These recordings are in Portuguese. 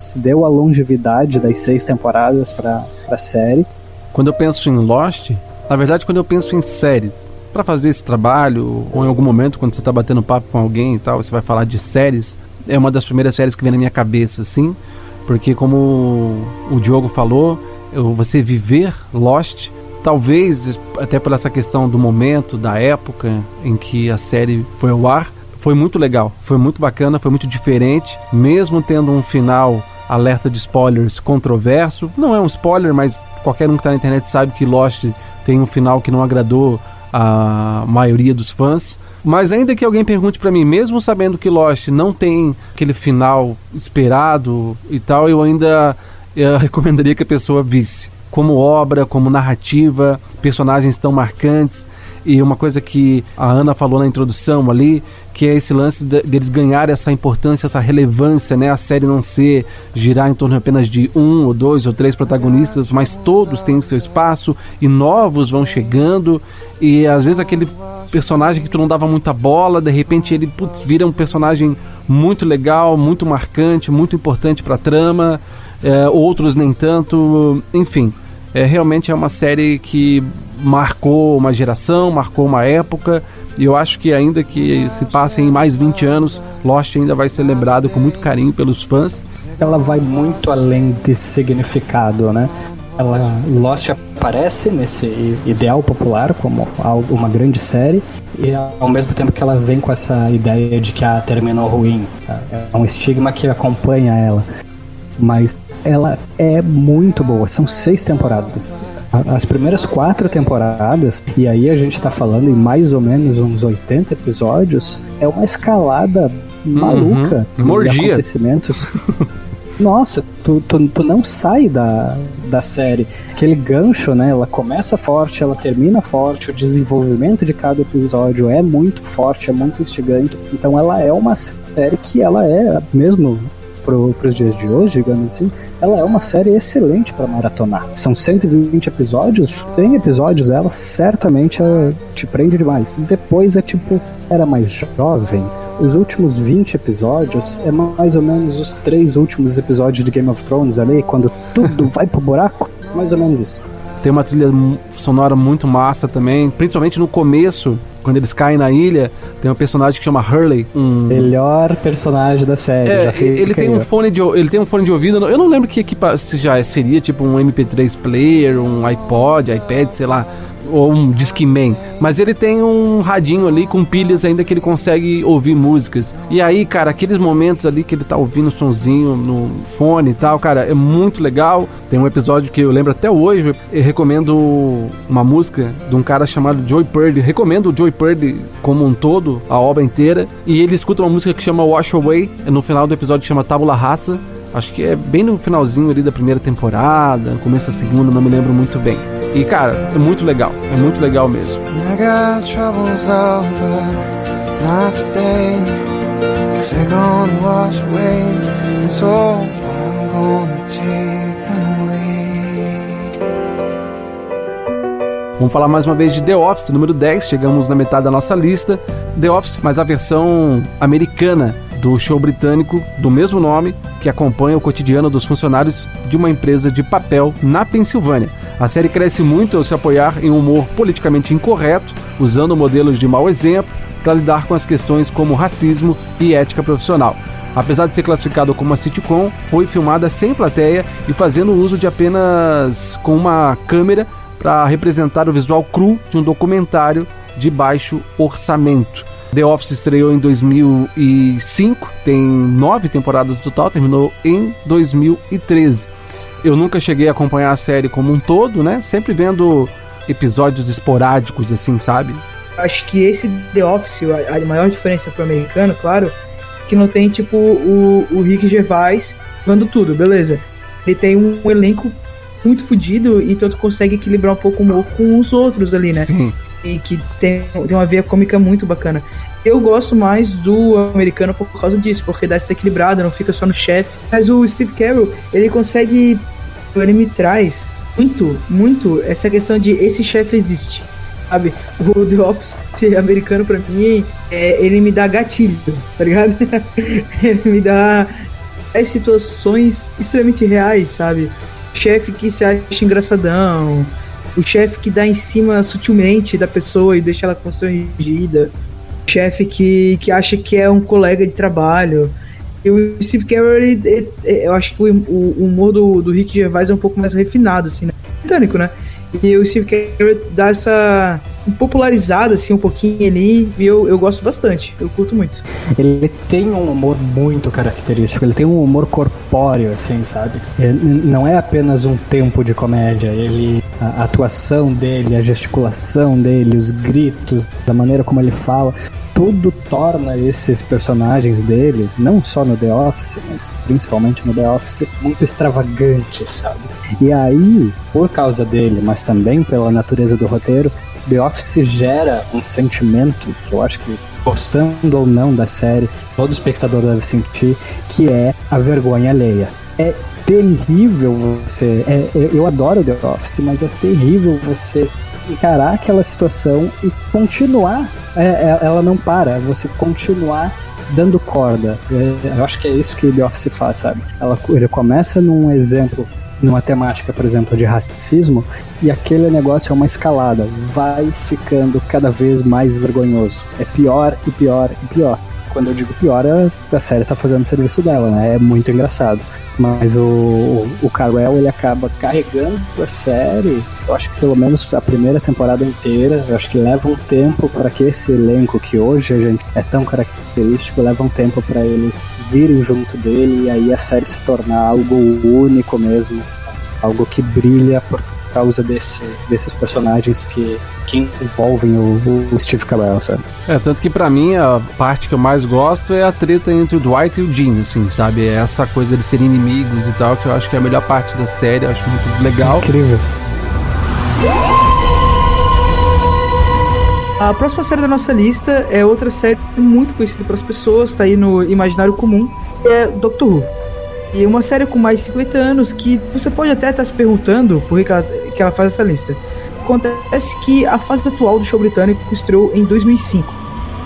Netflix deu a longevidade das 6 temporadas pra série. Quando eu penso em Lost, na verdade, quando eu penso em séries, para fazer esse trabalho, ou em algum momento, quando você tá batendo papo com alguém e tal, você vai falar de séries, é uma das primeiras séries que vem na minha cabeça, assim, porque como o Diogo falou, você viver Lost, talvez até por essa questão do momento, da época em que a série foi ao ar, foi muito legal, foi muito bacana, foi muito diferente, mesmo tendo um final, alerta de spoilers, controverso. Não é um spoiler, mas qualquer um que tá na internet sabe que Lost tem um final que não agradou a maioria dos fãs. Mas ainda que alguém pergunte pra mim, mesmo sabendo que Lost não tem aquele final esperado e tal, eu ainda recomendaria que a pessoa visse. Como obra, como narrativa, personagens tão marcantes. E uma coisa que a Ana falou na introdução ali, que é esse lance deles ganhar essa importância, essa relevância, né? A série não girar em torno apenas de 1 ou 2 ou 3 protagonistas, mas todos têm o seu espaço e novos vão chegando, e às vezes aquele personagem que tu não dava muita bola, de repente ele vira um personagem muito legal, muito marcante, muito importante pra trama, outros nem tanto, enfim. Realmente é uma série que marcou uma geração, marcou uma época, e eu acho que ainda que se passem mais 20 anos, Lost ainda vai ser lembrado com muito carinho pelos fãs. Ela vai muito além desse significado, né? Lost aparece nesse ideal popular como uma grande série, e ao mesmo tempo que ela vem com essa ideia de que terminou ruim, é um estigma que acompanha ela, mas ela é muito boa. São 6 temporadas. As primeiras 4 temporadas, e aí a gente tá falando em mais ou menos uns 80 episódios, é uma escalada maluca de acontecimentos. Nossa, tu não sai da série. Aquele gancho, né? Ela começa forte, ela termina forte, o desenvolvimento de cada episódio é muito forte, é muito instigante. Então ela é uma série que ela é, mesmo pros dias de hoje, digamos assim, ela é uma série excelente para maratonar. São 120 episódios, 100 episódios, ela certamente te prende demais. Depois era mais jovem. Os últimos 20 episódios é mais ou menos os 3 últimos episódios de Game of Thrones ali, quando tudo vai pro buraco, mais ou menos isso. Tem uma trilha sonora muito massa também, principalmente no começo, quando eles caem na ilha, tem um personagem que chama Hurley. Melhor personagem da série. Ele tem um fone de ouvido, eu não lembro se já seria tipo um MP3 player, um iPod, iPad, sei lá, ou um Discman, mas ele tem um radinho ali com pilhas ainda que ele consegue ouvir músicas. E aí, cara, aqueles momentos ali que ele tá ouvindo o sonzinho no fone e tal, cara, é muito legal. Tem um episódio que eu lembro até hoje, eu recomendo uma música de um cara chamado Joey Purdy, recomendo o Joey Purdy como um todo, a obra inteira, e ele escuta uma música que chama Wash Away, no final do episódio chama Tabula Rasa, acho que é bem no finalzinho ali da primeira temporada, no começo da segunda, não me lembro muito bem. E cara, é muito legal mesmo. I got troubles though, but not today. 'Cause they're gonna wash away this old, I'm gonna take them away. Vamos falar mais uma vez de The Office, número 10, chegamos na metade da nossa lista. The Office, mas a versão americana do show britânico do mesmo nome, que acompanha o cotidiano dos funcionários de uma empresa de papel na Pensilvânia. A série cresce muito ao se apoiar em um humor politicamente incorreto, usando modelos de mau exemplo para lidar com as questões como racismo e ética profissional. Apesar de ser classificado como uma sitcom, foi filmada sem plateia e fazendo uso de apenas com uma câmera para representar o visual cru de um documentário de baixo orçamento. The Office estreou em 2005, tem 9 temporadas no total, terminou em 2013. Eu nunca cheguei a acompanhar a série como um todo, né? Sempre vendo episódios esporádicos, assim, sabe? Acho que esse The Office, a maior diferença pro americano, claro, que não tem, tipo, o Rick Gervais dando tudo, beleza. Ele tem um elenco muito fodido, então tu consegue equilibrar um pouco o humor com os outros ali, né? Sim. E que tem uma veia cômica muito bacana. Eu gosto mais do americano por causa disso, porque dá essa equilibrada, não fica só no chefe. Mas o Steve Carell, ele me traz muito essa questão de esse chefe existe, sabe? O The Office americano pra mim, ele me dá gatilho, tá ligado? Ele me dá as situações extremamente reais, sabe? O chefe que se acha engraçadão, o chefe que dá em cima sutilmente da pessoa e deixa ela constrangida, o chefe que acha que é um colega de trabalho. E o Steve Carell, eu acho que o humor do Rick Gervais é um pouco mais refinado, assim, né? Britânico, né? E o Steve Carell dá essa popularizada, assim, um pouquinho ali, e eu gosto bastante, eu curto muito. Ele tem um humor muito característico, ele tem um humor corpóreo, assim, sabe? Ele não é apenas um tempo de comédia, a atuação dele, a gesticulação dele, os gritos, da maneira como ele fala, tudo torna esses personagens dele, não só no The Office, mas principalmente no The Office, muito extravagantes, sabe? E aí, por causa dele, mas também pela natureza do roteiro, The Office gera um sentimento que eu acho que, gostando ou não da série, todo espectador deve sentir, que é a vergonha alheia. É terrível você... eu adoro The Office, mas é terrível você encarar aquela situação e continuar. Ela não para, você continuar dando corda. Eu acho que é isso que The Office faz, sabe? Ele começa num exemplo, numa temática, por exemplo, de racismo, e aquele negócio é uma escalada, vai ficando cada vez mais vergonhoso. É pior e pior e pior. Quando eu digo pior, a série tá fazendo o serviço dela, né? É muito engraçado. Mas o Carell, ele acaba carregando a série, eu acho que pelo menos a primeira temporada inteira, eu acho que leva um tempo para que esse elenco que hoje a gente é tão característico, leva um tempo para eles virem junto dele e aí a série se tornar algo único mesmo, algo que brilha por causa desses personagens que envolvem o Steve Carell, sabe? Tanto que pra mim a parte que eu mais gosto é a treta entre o Dwight e o Jim, assim, sabe? É essa coisa de serem inimigos e tal, que eu acho que é a melhor parte da série, eu acho muito legal. Incrível. A próxima série da nossa lista é outra série muito conhecida pelas pessoas, tá aí no imaginário comum, é Doctor Who. E uma série com mais de 50 anos que você pode até estar se perguntando por que ela faz essa lista. Acontece que a fase atual do show britânico estreou em 2005,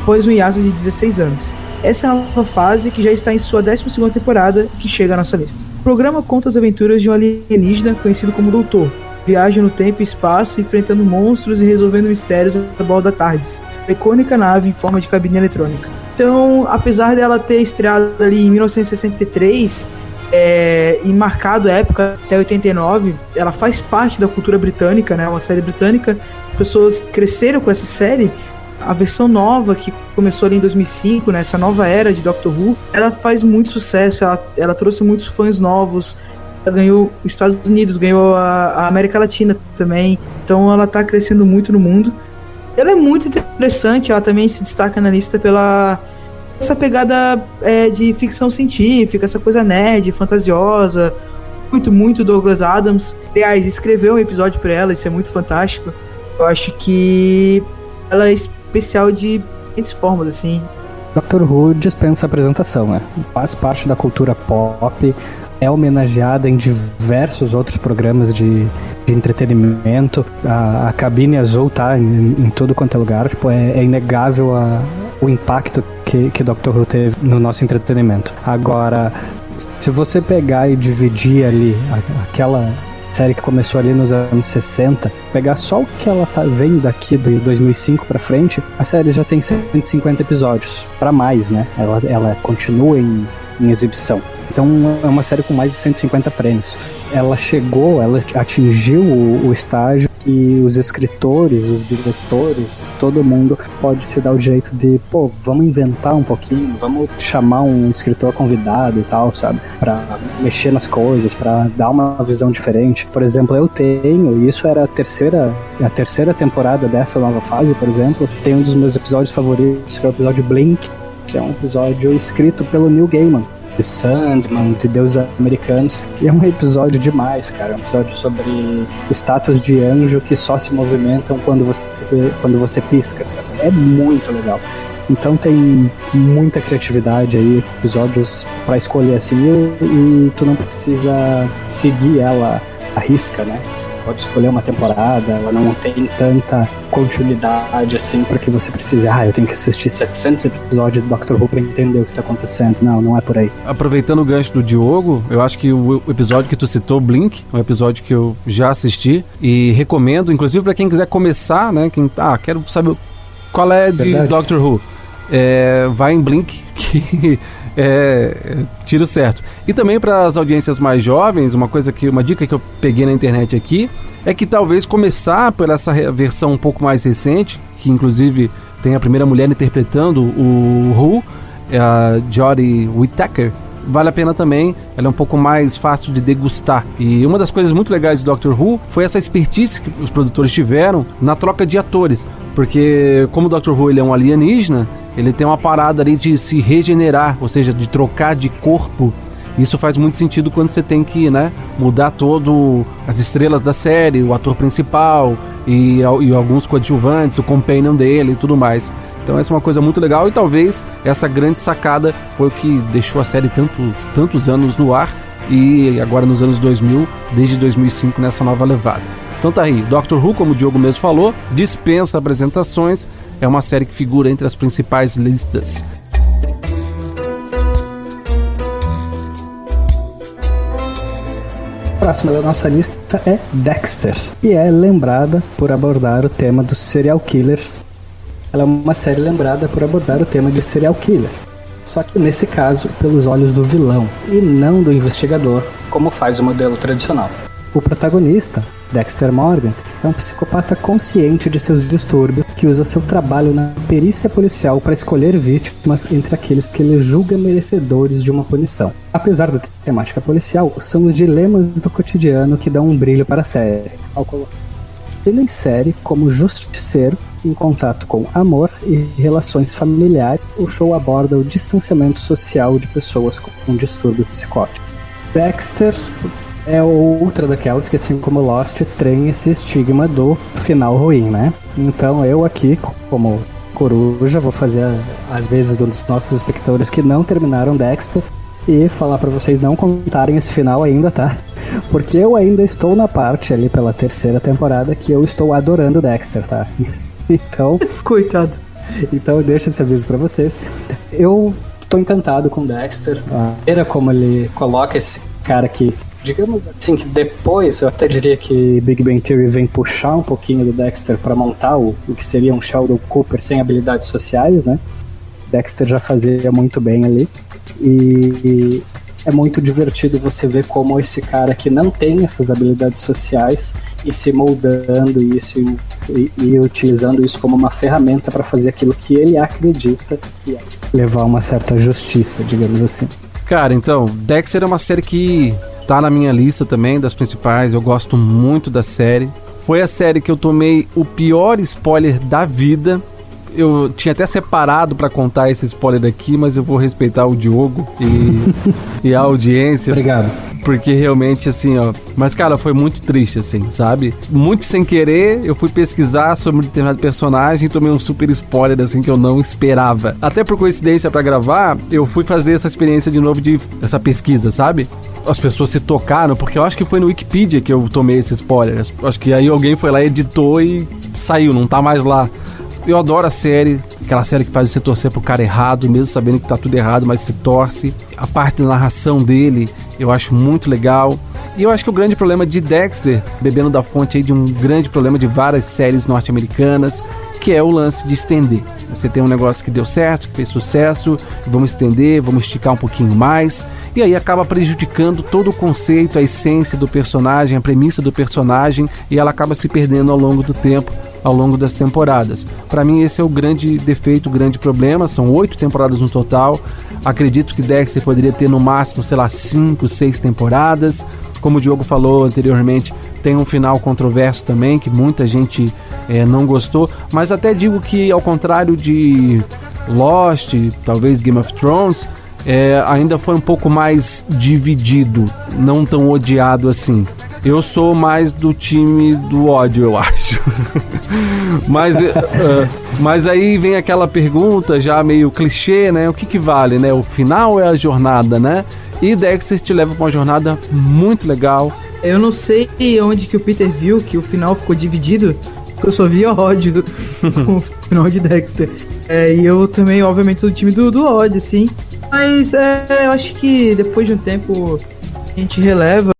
após um hiato de 16 anos. Essa é a nova fase que já está em sua 12ª temporada que chega à nossa lista. O programa conta as aventuras de um alienígena conhecido como Doutor. Viaja no tempo e espaço, enfrentando monstros e resolvendo mistérios a bordo da TARDIS, a icônica nave em forma de cabine eletrônica. Então, apesar dela ter estreado ali em 1963... e marcado a época até 89, ela faz parte da cultura britânica, né? Uma série britânica, as pessoas cresceram com essa série. A versão nova que começou ali em 2005, né? Essa nova era de Doctor Who, ela faz muito sucesso, ela trouxe muitos fãs novos, ela ganhou os Estados Unidos, ganhou a América Latina também, então ela tá crescendo muito no mundo. Ela é muito interessante, ela também se destaca na lista pela essa pegada de ficção científica, essa coisa nerd, fantasiosa, muito Douglas Adams. Aliás, escreveu um episódio pra ela, isso é muito fantástico. Eu acho que ela é especial de muitas formas, assim. Doctor Who dispensa apresentação, né? Faz parte da cultura pop, é homenageada em diversos outros programas de entretenimento. A cabine azul tá em todo quanto é lugar, tipo, é inegável o impacto que Doctor Who teve no nosso entretenimento. Agora, se você pegar e dividir ali aquela série que começou ali nos anos 60, pegar só o que ela vem daqui de 2005 pra frente, a série já tem 150 episódios, pra mais, né? Ela continua em exibição. Então é uma série com mais de 150 prêmios. Ela atingiu o estágio que os escritores, os diretores, todo mundo pode se dar o jeito de, vamos inventar um pouquinho, vamos chamar um escritor convidado e tal, sabe? Pra mexer nas coisas, pra dar uma visão diferente. Por exemplo, eu tenho, e isso era a terceira temporada dessa nova fase, por exemplo, tem um dos meus episódios favoritos, que é o episódio Blink, que é um episódio escrito pelo Neil Gaiman, de Sandman, de Deuses Americanos, e é um episódio demais, cara. É um episódio sobre estátuas de anjo que só se movimentam quando você pisca, sabe? É muito legal. Então tem muita criatividade aí, episódios pra escolher assim, e tu não precisa seguir ela à risca, né? pode escolher uma temporada, ela não tem tanta continuidade assim para que você precise, eu tenho que assistir 700 episódios do Doctor Who para entender o que tá acontecendo. Não é por aí. Aproveitando o gancho do Diogo, eu acho que o episódio que tu citou, Blink, é um episódio que eu já assisti e recomendo, inclusive para quem quiser começar, né, quero saber qual é de Verdade. Doctor Who, vai em Blink, que tiro certo. E também para as audiências mais jovens, uma dica que eu peguei na internet aqui é que talvez começar por essa versão um pouco mais recente, que inclusive tem a primeira mulher interpretando o Who, a Jodie Whittaker, vale a pena também. Ela é um pouco mais fácil de degustar. E uma das coisas muito legais do Doctor Who foi essa expertise que os produtores tiveram na troca de atores, porque como o Doctor Who ele é um alienígena, ele tem uma parada ali de se regenerar, ou seja, de trocar de corpo. Isso faz muito sentido quando você tem que, mudar todo as estrelas da série, o ator principal e alguns coadjuvantes, o companion dele e tudo mais. Então essa é uma coisa muito legal e talvez essa grande sacada foi o que deixou a série tantos anos no ar e agora nos anos 2000, desde 2005 nessa nova levada. Então tá aí, Doctor Who, como o Diogo mesmo falou, dispensa apresentações, é uma série que figura entre as principais listas. A próxima da nossa lista é Dexter, e é lembrada por abordar o tema dos serial killers. Ela é uma série lembrada por abordar o tema de serial killer, só que nesse caso pelos olhos do vilão e não do investigador, como faz o modelo tradicional. O protagonista, Dexter Morgan, é um psicopata consciente de seus distúrbios que usa seu trabalho na perícia policial para escolher vítimas entre aqueles que ele julga merecedores de uma punição. Apesar da temática policial, são os dilemas do cotidiano que dão um brilho para a série. Ao colocar ele em série como justiceiro em contato com amor e relações familiares, o show aborda o distanciamento social de pessoas com um distúrbio psicótico. Dexter é outra daquelas que, assim como Lost, tem esse estigma do final ruim, né? Então eu aqui, como coruja, vou fazer às vezes dos nossos espectadores que não terminaram Dexter e falar pra vocês não contarem esse final ainda, tá? Porque eu ainda estou na parte ali pela 3ª temporada que eu estou adorando Dexter, tá? Então... Coitado. Então eu deixo esse aviso pra vocês. Eu tô encantado com Dexter. A maneira como ele coloca esse cara que, digamos assim, que depois eu até diria que Big Bang Theory vem puxar um pouquinho do Dexter pra montar o que seria um Sheldon Cooper sem habilidades sociais, né? Dexter já fazia muito bem ali. E é muito divertido você ver como esse cara que não tem essas habilidades sociais e se moldando e utilizando isso como uma ferramenta para fazer aquilo que ele acredita que é levar uma certa justiça, digamos assim. Cara, então, Dexter é uma série que tá na minha lista também, das principais. Eu gosto muito da série. Foi a série que eu tomei o pior spoiler da vida. Eu tinha até separado pra contar esse spoiler aqui, mas eu vou respeitar o Diogo e a audiência. Obrigado. Porque realmente, assim, Mas, cara, foi muito triste, assim, sabe? Muito sem querer, eu fui pesquisar sobre um determinado personagem e tomei um super spoiler, assim, que eu não esperava. Até por coincidência pra gravar, eu fui fazer essa experiência de novo, essa pesquisa, sabe? As pessoas se tocaram, porque eu acho que foi no Wikipedia que eu tomei esse spoiler. Acho que aí alguém foi lá, editou e saiu, não tá mais lá. Eu adoro a série, aquela série que faz você torcer pro cara errado, mesmo sabendo que tá tudo errado, mas se torce. A parte da narração dele, eu acho muito legal. E eu acho que o grande problema de Dexter, bebendo da fonte aí de um grande problema de várias séries norte-americanas, que é o lance de estender. Você tem um negócio que deu certo, que fez sucesso, vamos estender, vamos esticar um pouquinho mais, e aí acaba prejudicando todo o conceito, a essência do personagem, a premissa do personagem, e ela acaba se perdendo ao longo do tempo, ao longo das temporadas. Para mim esse é o grande defeito, o grande problema. São 8 temporadas no total. Acredito que Dexter poderia ter no máximo, 5, 6 temporadas. Como o Diogo falou anteriormente, tem um final controverso também, que muita gente não gostou. Mas até digo que, ao contrário de Lost, talvez Game of Thrones, ainda foi um pouco mais dividido, não tão odiado assim. Eu sou mais do time do ódio, eu acho. Mas aí vem aquela pergunta já meio clichê, né? O que vale, né? O final é a jornada, né? E Dexter te leva para uma jornada muito legal, Eu não sei onde que o Peter viu que o final ficou dividido, porque eu só via ódio com o final de Dexter. E eu também, obviamente, sou do time do ódio, assim. Mas eu acho que depois de um tempo a gente releva